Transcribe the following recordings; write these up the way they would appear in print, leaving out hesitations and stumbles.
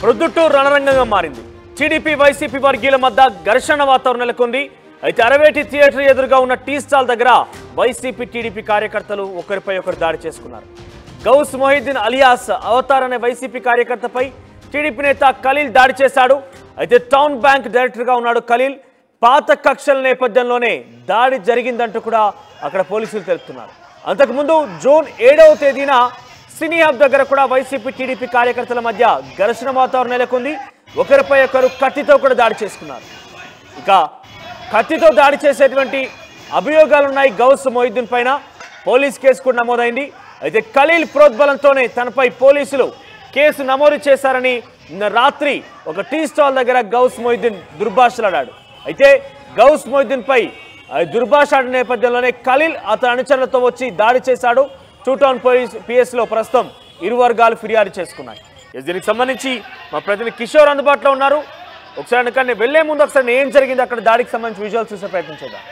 ప్రొద్దుటూరు రణరంగంగా మారింది. TDP YCP వర్గీయుల మధ్య ఘర్షణ వాతావరణం నెలకొంది. అయితే అరవేటి థియేటర్ ఎదురుగా ఉన్న టీ స్టాల్ దగ్గర వైసీపీ టీడీపీ కార్యకర్తలు ఒకరిపై ఒకరు దాడి చేసుకున్నారు. గౌస్ మొహిద్దీన్ అలియాస్ అవతార్ అనే వైసీపీ కార్యకర్తపై టీడీపీ నేత ఖలీల్ దాడి చేశాడు. అయితే టౌన్ బ్యాంక్ డైరెక్టర్గా ఉన్నాడు ఖలీల్. పాత కక్షల నేపథ్యంలోనే దాడి జరిగిందంటూ కూడా అక్కడ పోలీసులు తెలుపుతున్నారు. అంతకుముందు జూన్ 7వ తేదీన సినీ హబ్ దగ్గర కూడా వైసీపీ టీడీపీ కార్యకర్తల మధ్య ఘర్షణ వాతావరణం నెలకొంది. ఒకరిపై ఒకరు కత్తితో కూడా దాడి చేసుకున్నారు. ఇక కత్తితో దాడి చేసేటువంటి అభియోగాలున్నాయి గౌస్ మొహిద్దీన్ పైన. పోలీస్ కేసు కూడా నమోదైంది. అయితే ఖలీల్ ప్రోద్బలంతోనే తనపై పోలీసులు కేసు నమోదు చేశారని నిన్న రాత్రి ఒక టీ స్టాల్ దగ్గర గౌస్ మొహిద్దీన్ దుర్భాషలాడాడు. అయితే గౌస్ మొహిద్దీన్ పై దుర్భాషలాడిన నేపథ్యంలోనే ఖలీల్ అతని అనుచరులతో వచ్చి దాడి చేశాడు. టూ టౌన్ పిఎస్లో ప్రస్తుతం ఇరు వర్గాలు ఫిర్యాదు చేసుకున్నాయి. దీనికి సంబంధించి మా ప్రతినిధి కిషోర్ అందుబాటులో ఉన్నారు. ఒకసారి కానీ వెళ్లే ముందు ఒకసారి ఏం జరిగింది అక్కడ దాడికి సంబంధించి విజువల్స్ చూసే ప్రయత్నం చేద్దాం.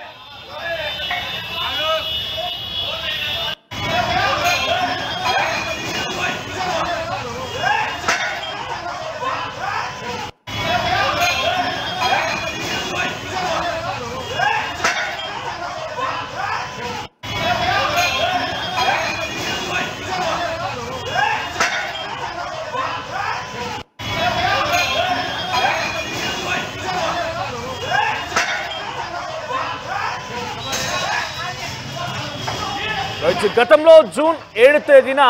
గతంలో జూన్ 7 తేదీన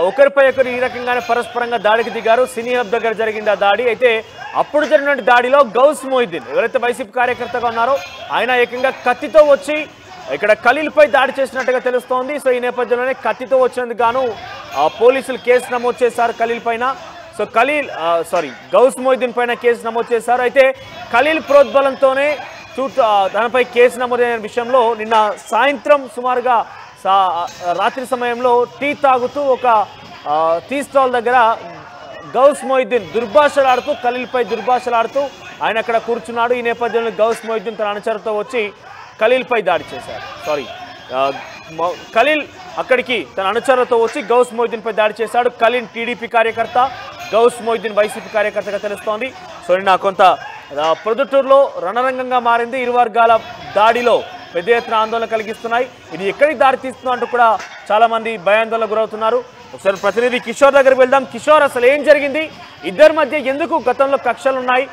ఒకరిపై ఒకరు ఈ రకంగానే పరస్పరంగా దాడికి దిగారు. సినీ హబ్ దగ్గర జరిగింది ఆ దాడి. అయితే అప్పుడు జరిగిన దాడిలో గౌస్ మొహిద్దీన్ ఎవరైతే వైసీపీ కార్యకర్తగా ఉన్నారో ఆయన ఏకంగా కత్తితో వచ్చి ఇక్కడ ఖలీల్ పై దాడి చేసినట్టుగా తెలుస్తోంది. సో ఈ నేపథ్యంలోనే కత్తితో వచ్చినందుకు గాను పోలీసులు కేసు నమోదు చేశారు ఖలీల్ పైన. సో గౌస్ మొహిద్దీన్ పైన కేసు నమోదు చేశారు. అయితే ఖలీల్ ప్రోద్బలంతోనే తనపై కేసు నమోదైన విషయంలో నిన్న సాయంత్రం సుమారుగా రాత్రి సమయంలో టీ తాగుతూ ఒక టీ స్టాల్ దగ్గర గౌస్ మొహిద్దీన్ దుర్భాషలాడుతూ ఖలీల్పై దుర్భాషలాడుతూ ఆయన అక్కడ కూర్చున్నాడు. ఈ నేపథ్యంలో గౌస్ మొహిద్దీన్ తన అనుచరులతో వచ్చి ఖలీల్పై దాడి చేశారు. ఖలీల్ అక్కడికి తన అనుచరులతో వచ్చి గౌస్ మొహిద్దీన్పై దాడి చేశాడు. ఖలీల్ టీడీపీ కార్యకర్త, గౌస్ మొహిద్దీన్ వైసీపీ కార్యకర్తగా తెలుస్తోంది. సో నిన్న కొంత ప్రొద్దుటూరులో రణరంగంగా మారింది. ఇరు వర్గాల దాడిలో పెద్ద ఎత్తున ఆందోళన కలిగిస్తున్నాయి. ఇది ఎక్కడికి దారి తీస్తుందో అంటూ కూడా చాలా మంది భయాందోళనకు గురవుతున్నారు. ఒకసారి ప్రతినిధి కిషోర్ దగ్గరికి వెళ్దాం. కిషోర్, అసలు ఏం జరిగింది? ఇద్దరి మధ్య ఎందుకు గతంలో కక్షలు ఉన్నాయి?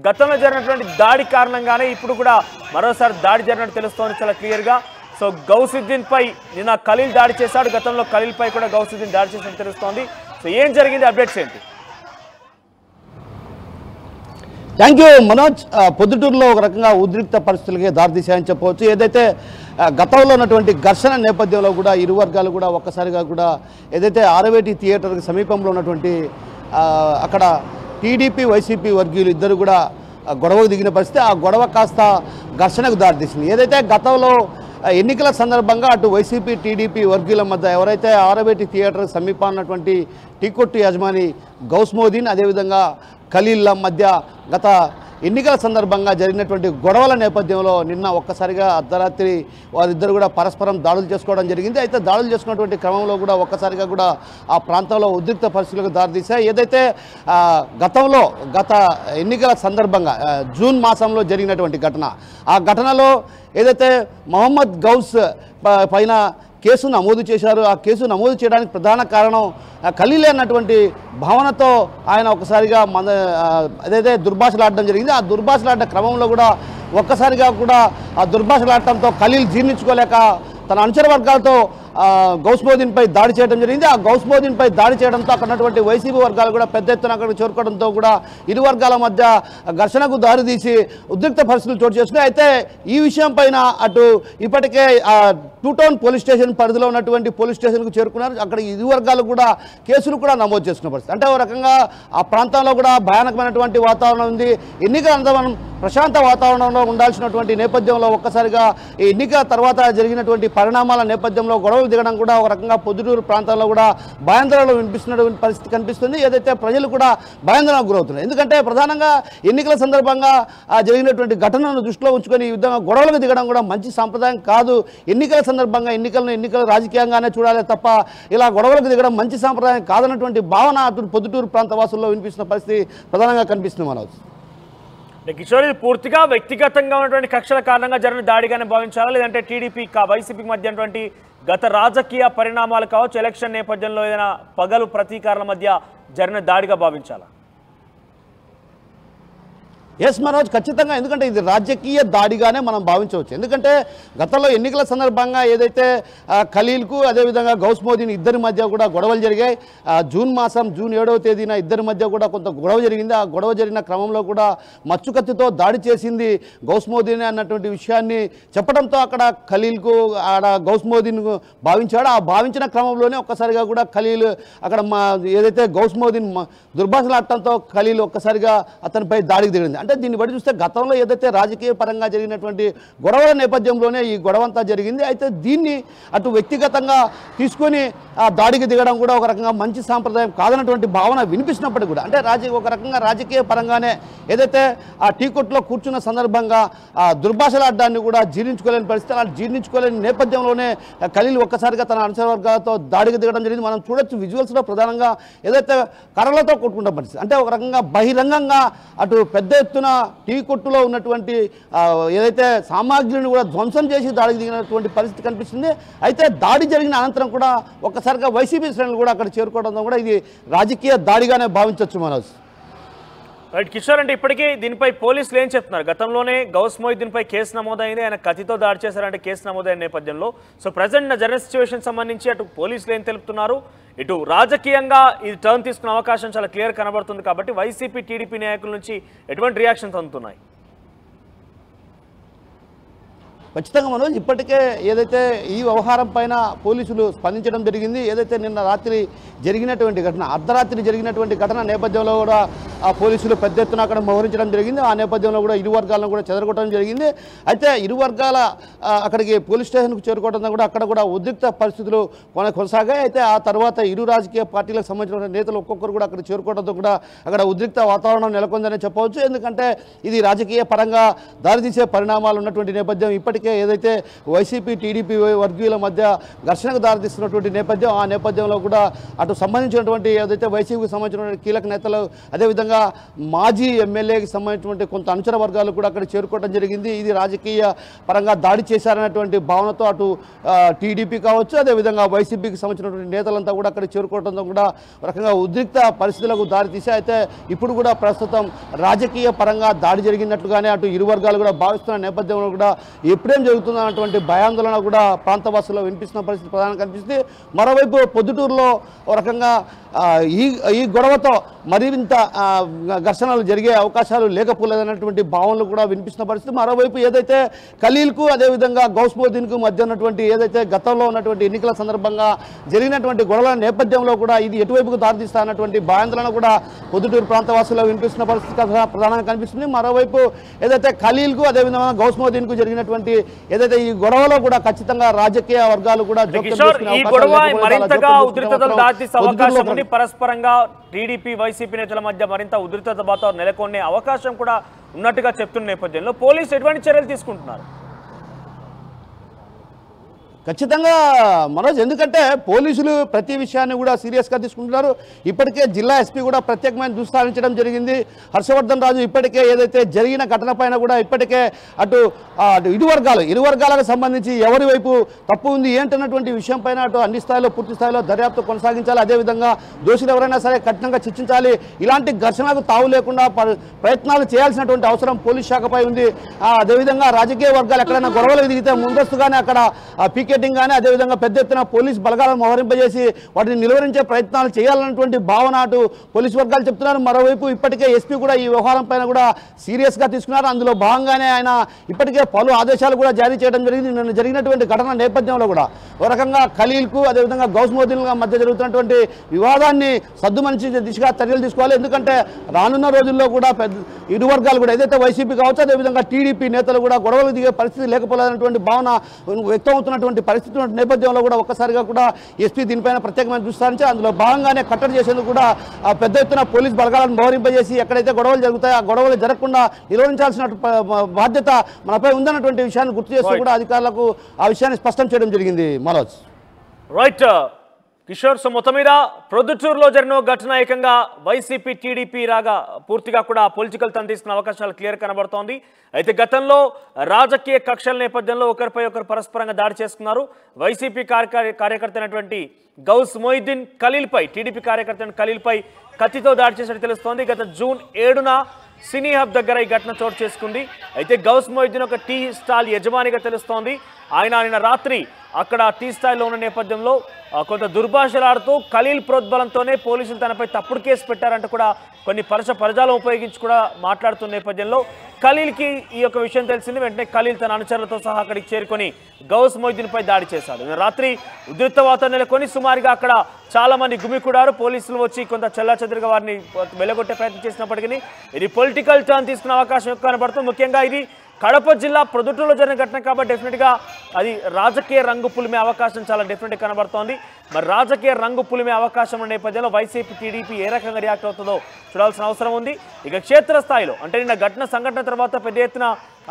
గతంలో జరిగినటువంటి దాడి కారణంగానే ఇప్పుడు కూడా మరోసారి దాడి జరిగినట్టు తెలుస్తోంది చాలా క్లియర్గా. సో గౌసుద్దీన్ పై నిన్న ఖలీల్ దాడి చేశాడు. గతంలో ఖలీల్ పై కూడా గౌసుద్దీన్ దాడి చేసినట్టు తెలుస్తోంది. సో ఏం జరిగింది? అప్డేట్స్ ఏంటి? Thank you Manoj. పొద్దుటూరులో ఒక రకంగా ఉద్రిక్త పరిస్థితులకి దారితీశాయని చెప్పవచ్చు. ఏదైతే గతంలో ఉన్నటువంటి ఘర్షణ నేపథ్యంలో కూడా ఇరు వర్గాలు కూడా ఒక్కసారిగా కూడా ఏదైతే ఆరవేటి థియేటర్కి సమీపంలో ఉన్నటువంటి అక్కడ టీడీపీ వైసీపీ వర్గీయులు ఇద్దరు కూడా గొడవకు దిగిన పరిస్థితి. ఆ గొడవ కాస్త ఘర్షణకు దారితీసింది. ఏదైతే గతంలో ఎన్నికల సందర్భంగా అటు వైసీపీ టీడీపీ వర్గీయుల మధ్య ఎవరైతే ఆరవేటి థియేటర్ సమీపం ఉన్నటువంటి టీ కొట్టు యజమాని గౌస్ మొహిద్దీన్ అదేవిధంగా ఖలీల్ల మధ్య గత ఎన్నికల సందర్భంగా జరిగినటువంటి గొడవల నేపథ్యంలో నిన్న ఒక్కసారిగా అర్ధరాత్రి వారిద్దరు కూడా పరస్పరం దాడులు చేసుకోవడం జరిగింది. అయితే దాడులు చేసుకున్నటువంటి క్రమంలో కూడా ఒక్కసారిగా కూడా ఆ ప్రాంతంలో ఉద్రిక్త పరిస్థితులకు దారితీశాయి. ఏదైతే గత ఎన్నికల సందర్భంగా జూన్ మాసంలో జరిగినటువంటి ఘటన, ఆ ఘటనలో ఏదైతే మొహమ్మద్ గౌస్ పైన కేసు నమోదు చేశారు. ఆ కేసు నమోదు చేయడానికి ప్రధాన కారణం ఖలీల్ అన్నటువంటి భావనతో ఆయన ఒకసారిగా ఏదైతే దుర్భాషలాడడం జరిగింది. ఆ దుర్భాషలాడ్డ క్రమంలో కూడా ఒక్కసారిగా కూడా ఆ దుర్భాషలాడటంతో ఖలీల్ జీర్ణించుకోలేక తన అనుచర వర్గాలతో గౌస్ మొహిద్దీన్పై దాడి చేయడం జరిగింది. ఆ గౌస్ మొహిద్దీన్పై దాడి చేయడంతో అక్కడ ఉన్నటువంటి వైసీపీ వర్గాలు కూడా పెద్ద ఎత్తున అక్కడికి చేరుకోవడంతో కూడా ఇరు వర్గాల మధ్య ఘర్షణకు దారితీసి ఉద్రిక్త పరిస్థితులు చోటు చేసుకున్నాయి. అయితే ఈ విషయం పైన అటు ఇప్పటికే టూ టౌన్ పోలీస్ స్టేషన్ పరిధిలో ఉన్నటువంటి పోలీస్ స్టేషన్కు చేరుకున్నారు. అక్కడ ఇరు వర్గాలు కూడా కేసులు కూడా నమోదు చేసుకున్న పరిస్థితి. అంటే ఒక రకంగా ఆ ప్రాంతంలో కూడా భయానకమైనటువంటి వాతావరణం ఉంది. ఎన్నికల ప్రశాంత వాతావరణంలో ఉండాల్సినటువంటి నేపథ్యంలో ఒక్కసారిగా ఈ ఎన్నిక తర్వాత జరిగినటువంటి పరిణామాల నేపథ్యంలో గొడవలు దిగడం కూడా ఒక రకంగా పొద్దుటూరు ప్రాంతాల్లో కూడా భయాందోళనలు వినిపిస్తున్నటువంటి పరిస్థితి కనిపిస్తుంది. ఏదైతే ప్రజలు కూడా భయాందోళనకు గురవుతున్నారు. ఎందుకంటే ప్రధానంగా ఎన్నికల సందర్భంగా జరిగినటువంటి ఘటనను దృష్టిలో ఉంచుకొని ఈ విధంగా గొడవలకు దిగడం కూడా మంచి సాంప్రదాయం కాదు. ఎన్నికల సందర్భంగా ఎన్నికలు రాజకీయంగానే చూడాలి తప్ప ఇలా గొడవలకు దిగడం మంచి సాంప్రదాయం కాదన్నటువంటి భావన అటు పొద్దుటూరు ప్రాంత వాసుల్లో వినిపిస్తున్న పరిస్థితి ప్రధానంగా కనిపిస్తుంది. మనోజ్, కిషోర్, ఇది పూర్తిగా వ్యక్తిగతంగా ఉన్నటువంటి కక్షల కారణంగా జరిగిన దాడిగానే భావించాలా, లేదంటే టీడీపీ వైసీపీకి మధ్య ఉన్నటువంటి గత రాజకీయ పరిణామాలు కావచ్చు, ఎలక్షన్ నేపథ్యంలో ఏదైనా పగలు ప్రతీకారాల మధ్య జరిగిన దాడిగా భావించాలా? ఎస్ మనోజ్, ఖచ్చితంగా. ఎందుకంటే ఇది రాజకీయ దాడిగానే మనం భావించవచ్చు. ఎందుకంటే గతంలో ఎన్నికల సందర్భంగా ఏదైతే ఖలీల్కు అదేవిధంగా గౌస్ మోదీని ఇద్దరి మధ్య కూడా గొడవలు జరిగాయి. జూన్ 7వ తేదీన ఇద్దరి మధ్య కూడా కొంత గొడవ జరిగింది. ఆ గొడవ జరిగిన క్రమంలో కూడా మచ్చుకత్తితో దాడి చేసింది గౌస్ మోదీని అన్నటువంటి విషయాన్ని చెప్పడంతో అక్కడ ఖలీల్కు గౌస్ మోదీని భావించాడు. ఆ భావించిన క్రమంలోనే ఒక్కసారిగా కూడా ఖలీల్ అక్కడ ఏదైతే గౌస్ మోదీని దుర్భాషలాడటంతో ఖలీల్ ఒక్కసారిగా అతనిపై దాడికి దిగింది. అంటే దీన్ని బట్టి చూస్తే గతంలో ఏదైతే రాజకీయ పరంగా జరిగినటువంటి గొడవల నేపథ్యంలోనే ఈ గొడవ అంతా జరిగింది. అయితే దీన్ని అటు వ్యక్తిగతంగా తీసుకొని ఆ దాడికి దిగడం కూడా ఒక రకంగా మంచి సాంప్రదాయం కాదన్నటువంటి భావన వినిపిస్తున్నప్పటికీ కూడా అంటే ఒక రకంగా రాజకీయ పరంగానే ఏదైతే ఆ టీ కొట్టులో కూర్చున్న సందర్భంగా ఆ దుర్భాషలాడ్డాన్ని కూడా జీర్ణించుకోలేని పరిస్థితి, అలా జీర్ణించుకోలేని నేపథ్యంలోనే ఖలీల్ ఒక్కసారిగా తన అనుచరవర్గాలతో దాడికి దిగడం జరిగింది. మనం చూడొచ్చు విజువల్స్లో ప్రధానంగా ఏదైతే కర్రలతో కొట్టుకుంటున్న పరిస్థితి, అంటే ఒక రకంగా బహిరంగంగా అటు పెద్ద ఎత్తున టీ కొట్టులో ఉన్నటువంటి ఏదైతే సామాగ్రిని కూడా ధ్వంసం చేసి దాడికి దిగినటువంటి పరిస్థితి కనిపిస్తుంది. అయితే దాడి జరిగిన అనంతరం కూడా ఒక్కసారిగా వైసీపీ శ్రేణులు కూడా అక్కడ చేరుకోవడంతో కూడా ఇది రాజకీయ దాడిగానే భావించవచ్చు. మనోజ్, రైట్ కిషోర్, అంటే ఇప్పటికీ దీనిపై పోలీసులు ఏం చెప్తున్నారు? గతంలోనే గౌస్ మొహిద్దీన్పై కేసు నమోదైంది, ఆయన కత్తితో దాడి చేశారంటే కేసు నమోదైన నేపథ్యంలో సో ప్రజెంట్ జరిగిన సిచ్యువేషన్ సంబంధించి అటు పోలీసులు ఏం తెలుపుతున్నారు, ఇటు రాజకీయంగా ఇది టర్న్ తీసుకునే అవకాశం చాలా క్లియర్ కనబడుతుంది. కాబట్టి వైసీపీ టీడీపీ నాయకుల నుంచి ఎటువంటి రియాక్షన్స్ అందుతున్నాయి? ఖచ్చితంగా మనోజ్, ఇప్పటికే ఏదైతే ఈ వ్యవహారం పైన పోలీసులు స్పందించడం జరిగింది. ఏదైతే నిన్న రాత్రి జరిగినటువంటి ఘటన, అర్ధరాత్రి జరిగినటువంటి ఘటన నేపథ్యంలో కూడా ఆ పోలీసులు పెద్ద ఎత్తున అక్కడ మోహరించడం జరిగింది. ఆ నేపథ్యంలో కూడా ఇరు వర్గాలను కూడా చెదరగొట్టడం జరిగింది. అయితే ఇరు వర్గాల అక్కడికి పోలీస్ స్టేషన్కు చేరుకోవడంతో కూడా అక్కడ కూడా ఉద్రిక్త పరిస్థితులు కొనసాగాయి. అయితే ఆ తర్వాత ఇరు రాజకీయ పార్టీలకు సంబంధించిన నేతలు ఒక్కొక్కరు కూడా అక్కడ చేరుకోవడంతో కూడా అక్కడ ఉద్రిక్త వాతావరణం నెలకొందని చెప్పవచ్చు. ఎందుకంటే ఇది రాజకీయ పరంగా దారితీసే పరిణామాలు ఉన్నటువంటి నేపథ్యం. ఇప్పటికే ఏదైతే వైసీపీ టీడీపీ వర్గీయుల మధ్య ఘర్షణకు దారితీస్తున్నటువంటి నేపథ్యం, ఆ నేపథ్యంలో కూడా అటు సంబంధించినటువంటి ఏదైతే వైసీపీకి సంబంధించినటువంటి కీలక నేతలు అదేవిధంగా మాజీ ఎమ్మెల్యేకి సంబంధించినటువంటి కొంత అనుచర వర్గాలు కూడా అక్కడ చేరుకోవడం జరిగింది. ఇది రాజకీయ పరంగా దాడి చేశారనేటువంటి భావనతో అటు టీడీపీ కావచ్చు అదేవిధంగా వైసీపీకి సంబంధించినటువంటి నేతలంతా కూడా అక్కడ చేరుకోవడంతో కూడా రకంగా ఉద్రిక్త పరిస్థితులకు దారితీశాయి. అయితే ఇప్పుడు కూడా ప్రస్తుతం రాజకీయ పరంగా దాడి జరిగినట్లుగానే అటు ఇరు వర్గాలు కూడా భావిస్తున్న నేపథ్యంలో కూడా ఎప్పుడేం జరుగుతుందన్నటువంటి భయాందోళన కూడా ప్రాంతవాసుల్లో వినిపిస్తున్న పరిస్థితి ప్రధానంగా కనిపిస్తుంది. మరోవైపు పొద్దుటూరులో ఒక రకంగా ఈ గొడవతో మరింత ఘర్షణలు జరిగే అవకాశాలు లేకపోలేదన్నటువంటి భావనలు కూడా వినిపిస్తున్న పరిస్థితి. మరోవైపు ఏదైతే ఖలీల్కు అదేవిధంగా గౌస్ మొహిద్దీన్కు మధ్య ఉన్నటువంటి ఏదైతే గతంలో ఉన్నటువంటి ఎన్నికల సందర్భంగా జరిగినటువంటి గొడవల నేపథ్యంలో కూడా ఇది ఎటువైపుకు దారితీస్తా అన్నటువంటి భయాందోళన కూడా పొద్దుటూరు ప్రాంతవాసుల్లో వినిపిస్తున్న పరిస్థితి ప్రధానంగా కనిపిస్తుంది. మరోవైపు ఏదైతే ఖలీల్కు అదేవిధంగా గౌస్ మొహిద్దీన్కు జరిగినటువంటి ఏదైతే ఈ గొడవలో కూడా ఖచ్చితంగా రాజకీయ వర్గాలు కూడా పరస్పరంగా టీడీపీ వైసీపీ నేతల మధ్య మరింత ఉద్రిక్తత వాతావరణం నెలకొనే అవకాశం కూడా ఉన్నట్టుగా చెప్తున్న నేపథ్యంలో పోలీసు ఎటువంటి చర్యలు తీసుకుంటున్నారు? ఖచ్చితంగా మనోజ్, ఎందుకంటే పోలీసులు ప్రతి విషయాన్ని కూడా సీరియస్గా తీసుకుంటున్నారు. ఇప్పటికే జిల్లా ఎస్పీ కూడా ప్రత్యేకమైన దృష్టి సారించడం జరిగింది. హర్షవర్ధన్ రాజు ఇప్పటికే ఏదైతే జరిగిన ఘటన పైన కూడా ఇప్పటికే అటు ఇరు వర్గాలకు సంబంధించి ఎవరి వైపు తప్పు ఉంది ఏంటన్నటువంటి విషయం పైన అటు అన్ని స్థాయిలో పూర్తి స్థాయిలో దర్యాప్తు కొనసాగించాలి. అదేవిధంగా దోషులు ఎవరైనా సరే కఠినంగా శిక్షించాలి. ఇలాంటి ఘర్షణకు తావు లేకుండా ప్రయత్నాలు చేయాల్సినటువంటి అవసరం పోలీస్ శాఖపై ఉంది. అదేవిధంగా రాజకీయ వర్గాలు ఎక్కడైనా గొడవలు దిగితే ముందస్తుగానే అక్కడ పీకే పికెటింగ్ కానీ అదేవిధంగా పెద్ద ఎత్తున పోలీస్ బలగాలను మోహరింపజేసి వాటిని నిలువరించే ప్రయత్నాలు చేయాలన్నటువంటి భావన అటు పోలీసు వర్గాలు చెప్తున్నారు. మరోవైపు ఇప్పటికే ఎస్పీ కూడా ఈ వ్యవహారం పైన కూడా సీరియస్గా తీసుకున్నారు. అందులో భాగంగానే ఆయన ఇప్పటికే పలు ఆదేశాలు కూడా జారీ చేయడం జరిగింది. నిన్న జరిగినటువంటి ఘటన నేపథ్యంలో కూడా ఒక రకంగా ఖలీల్కు అదేవిధంగా గౌస్మోదీన్ మధ్య జరుగుతున్నటువంటి వివాదాన్ని సద్దుమనిషి దిశగా చర్యలు తీసుకోవాలి. ఎందుకంటే రానున్న రోజుల్లో కూడా ఇరు వర్గాలు కూడా ఏదైతే వైసీపీ కావచ్చు అదేవిధంగా టీడీపీ నేతలు కూడా గొడవలు దిగే పరిస్థితి లేకపోలేదన్నటువంటి భావన వ్యక్తం అవుతున్నటువంటి పరిస్థితి నేపథ్యంలో కూడా ఒక్కసారిగా కూడా ఎస్పీ దీనిపైన ప్రత్యేకమైన దృష్టి సారించి అందులో భాగంగానే కట్టడి చేసేందుకు కూడా పెద్ద ఎత్తున పోలీస్ బలగాలను మోహరింపజేసి ఎక్కడైతే గొడవలు జరుగుతాయో ఆ గొడవలు జరగకుండా నిరోధించాల్సిన బాధ్యత మనపై ఉందన్నటువంటి విషయాన్ని గుర్తు చేస్తూ కూడా అధికారులకు ఆ విషయాన్ని స్పష్టం చేయడం జరిగింది. మనోజ్ రైట్ కిషోర్, సో మొత్తం మీద ప్రొద్దుటూరులో జరిగిన ఘటన ఏకంగా వైసీపీ టీడీపీ రాగా పూర్తిగా కూడా పొలిటికల్ తన తీసుకున్న అవకాశాలు క్లియర్ కనబడుతోంది. అయితే గతంలో రాజకీయ కక్షల నేపథ్యంలో ఒకరిపై ఒకరు పరస్పరంగా దాడి చేసుకున్నారు. వైసీపీ కార్యకర్త అయినటువంటి గౌస్ మొయిద్దీన్ ఖలీల్పై టీడీపీ కార్యకర్త ఖలీల్పై కత్తితో దాడి చేసినట్టు తెలుస్తోంది. గత జూన్ 7న సినీ హబ్ దగ్గర ఈ ఘటన చోటు చేసుకుంది. అయితే గౌస్ మొయిద్దీన్ ఒక టీ స్టాల్ యజమానిగా తెలుస్తోంది. ఆయన రాత్రి అక్కడ టీ స్టాల్లో ఉన్న నేపథ్యంలో కొంత దుర్భాషలాడుతూ ఖలీల్ ప్రోద్బలంతోనే పోలీసులు తనపై తప్పుడు కేసు పెట్టారంటూ కూడా కొన్ని పరజాలం ఉపయోగించి కూడా మాట్లాడుతున్న నేపథ్యంలో ఖలీల్కి ఈ యొక్క విషయం తెలిసింది. వెంటనే ఖలీల్ తన అనుచరులతో సహా అక్కడికి చేరుకొని గౌస్ మొయిద్దీన్పై దాడి చేశాడు. రాత్రి ఉద్రిక్త వాతావరణం నెలకొని సుమారుగా అక్కడ చాలా మంది గుమికూడారు. పోలీసులు వచ్చి కొంత చెల్లాచెదురుగా వారిని వెలగొట్టే ప్రయత్నం చేసినప్పటికీ ఇది పొలిటికల్ టర్న్ తీసుకునే అవకాశం ఎక్కువ కనబడుతుంది. ముఖ్యంగా ఇది కడప జిల్లా ప్రొద్దుటూరులో జరిగిన ఘటన కాబట్టి డెఫినెట్గా అది రాజకీయ రంగు పులిమే అవకాశం చాలా డెఫినెట్గా కనబడుతోంది. మరి రాజకీయ రంగు పులిమే అవకాశం ఉన్న నేపథ్యంలో వైసీపీ టీడీపీ ఏ రకంగా రియాక్ట్ అవుతుందో చూడాల్సిన అవసరం ఉంది. ఇక క్షేత్రస్థాయిలో అంటే నిన్న సంఘటన తర్వాత పెద్ద ఎత్తున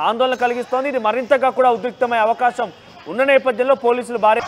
ఆందోళన కలిగిస్తోంది. ఇది మరింతగా కూడా ఉద్రిక్తమయ్యే అవకాశం ఉన్న నేపథ్యంలో పోలీసులు భారీ